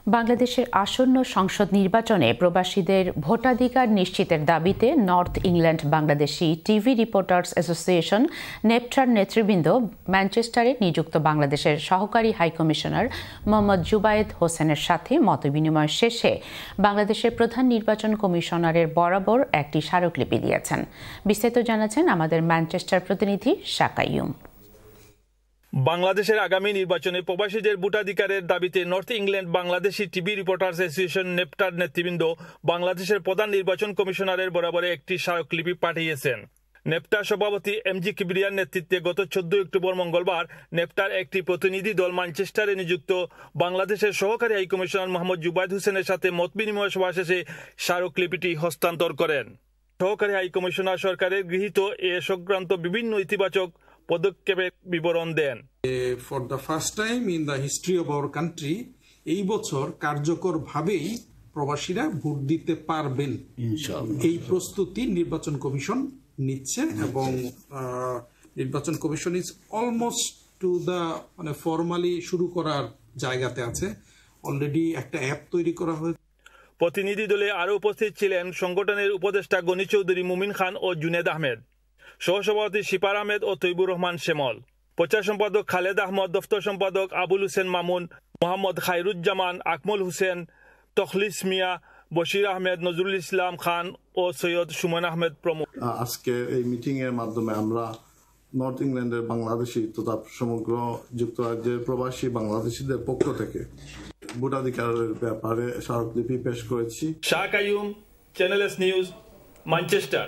বাংলাদেশের আসন্ন সংসদ নির্বাচনে প্রবাসীদের ভোটাধিকার নিশ্চিতের দাবিতে North England Bangladeshi TV reporters association নেপটার নেতৃবৃন্দ ম্যানচেস্টারে নিযুক্ত বাংলাদেশের সহকারী হাইকমিশনার মোহাম্মদ জুবায়েদ হোসেনের সাথে মতবিনিময় শেষে বাংলাদেশের প্রধান নির্বাচন কমিশনারের বরাবর একটি স্মারকলিপি দিয়েছেন। বিস্তারিত জানাচ্ছেন আমাদের ম্যানচেস্টার প্রতিনিধি শাকাইয়ুম। বাংলাদেশের আগামী নির্বাচনে প্রবাসীদের ভোটাধিকারের দাবিতে North England Bangladeshi TV reporters association নেপটার নেতৃবৃন্দ বাংলাদেশের প্রধান নির্বাচন কমিশনারের বরাবরে একটি স্মারকলিপি পাঠিয়েছেন। নেপটার সভাপতি এমজি কিবরিয়ার নেতৃত্বে গত 14 অক্টোবর মঙ্গলবার নেপটার একটি প্রতিনিধি দল ম্যানচেস্টারে নিযুক্ত বাংলাদেশের সহকারী হাইকমিশনার মোহাম্মদ জুবায়েদ হোসেনের সাথে মতবিনিময় সভা শেষে স্মারকলিপিটি হস্তান্তর করেন। সহকারী হাইকমিশনার সরকারের গৃহীত এ সংক্রান্ত বিভিন্ন ইতিবাচক পদক্ষেপের বিবরণ দেন। For the first time in the history of our country এই বছর কার্যকরভাবেই প্রবাসীরা ভোট দিতে পারবেন, এই প্রস্তুতি নির্বাচন কমিশন নিচ্ছে এবং নির্বাচন commission is almost to the formally শুরু করার জায়গাতে আছে। অলরেডি একটা অ্যাপ তৈরি করা হয়েছে। প্রতিনিধি দলে আরো উপস্থিত ছিলেন সংগঠনের উপদেষ্টা গনি চৌধুরী, মুমিন খান ও জুনেদ আহমেদ, সহসভাপতি শিপার আহমেদ ও তৈবুর রহমান শ্যামল, প্রচার সম্পাদক খালেদ আহমদ, দফতর সম্পাদক আবুল হোসেন মামুন, মোহাম্মদ খায়রুজ্জামান, আকমল হোসেন, তখলিস মিয়া, বশির আহমেদ, নজরুল ইসলাম খান ও সৈয়দ সুমন আহমেদ প্রমুখ। আজকে এই মিটিং এর মাধ্যমে আমরা নর্থ ইংল্যান্ডের বাংলাদেশি তথা সমগ্র যুক্তরাজ্যের প্রবাসী বাংলাদেশিদের পক্ষ থেকে ভোটাধিকারের ব্যাপারে স্মারকলিপি পেশ করেছি। শাকাইয়ুম, চ্যানেল এস নিউজ, ম্যানচেস্টার।